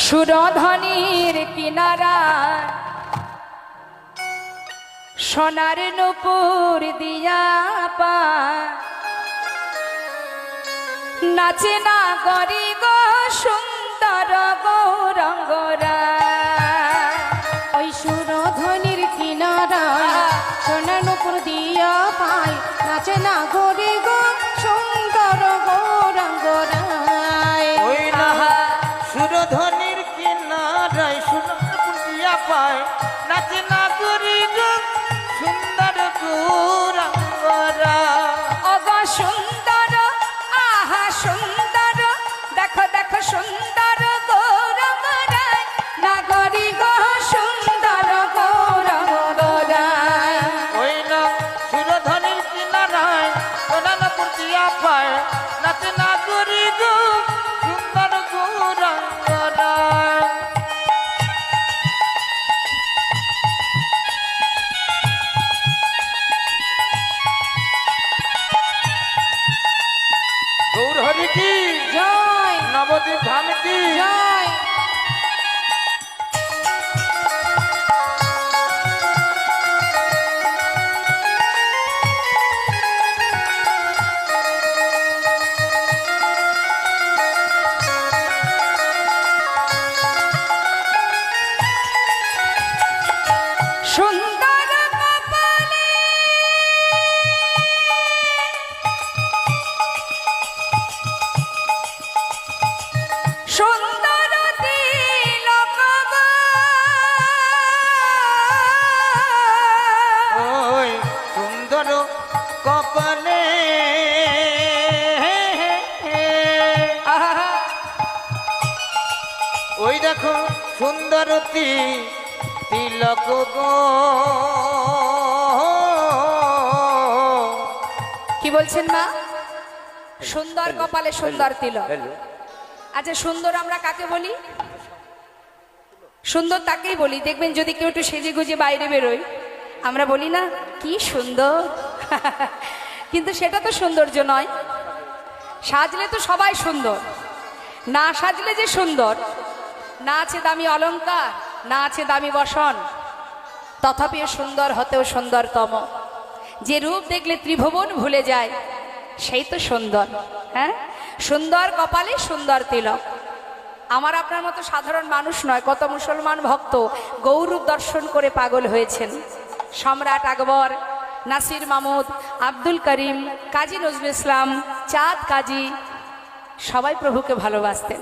সুরধনির কিনারা সোনার নূপুর দিয়া পা নাচে না গরি গো সুন্দর গৌরঙ্গরা। ওই সুরধনির কিনারা সোনার নূপুর দিয়া পায় নাচে না গরি গো সুন্দর গৌরঙ্গরায়। ওই না সুরধনির কিনারায় সোনার নূপুর দিয়া পায় নাচে না গরি গো সুন্দর গৌরঙ্গরা। অগ সুন্দর আহা সুন্দর দেখো দেখো সুন্দর গৌরঙ্গরায় নাগরি গো সুন্দর গৌরঙ্গরায়। ওই না সুরধনির কিনারায় সোনার নূপুর দিয়া পায় নাচে না গরি গো সুন্দর গৌরঙ্গরা। গৌর হরি কি জয় নবদ্বীপ ধাম কি জয়। সুন্দর কপালে সুন্দর তিলক গো। ওই সুন্দর কপালে আহা, ওই দেখো সুন্দর তিলক গো। কি বলছেন মা? সুন্দর কপালে সুন্দর তিলক। আচ্ছা সুন্দর আমরা কাকে বলি? সুন্দর তাকেই বলি। দেখবেন যদি কেউ একটু সেজে গুজে বাইরে বেরোয় আমরা বলি না কি সুন্দর। কিন্তু সেটা তো সৌন্দর্য নয়। সাজলে তো সবাই সুন্দর, না সাজলে যে সুন্দর। না আছে দামি অলংকার, না আছে দামি বসন, তথাপিও সুন্দর হতেও সুন্দরতম। যে রূপ দেখলে ত্রিভুবন ভুলে যায় সেই তো সুন্দর। হ্যাঁ, সুন্দর কপালে সুন্দর তিলক। আমার আপনার মতো সাধারণ মানুষ নয়, কত মুসলমান ভক্ত গৌরূপ দর্শন করে পাগল হয়েছেন। সম্রাট আকবর, নাসির মাহমুদ, আব্দুল করিম, কাজী নজরুল ইসলাম, চাঁদ কাজী সবাই প্রভুকে ভালোবাসতেন।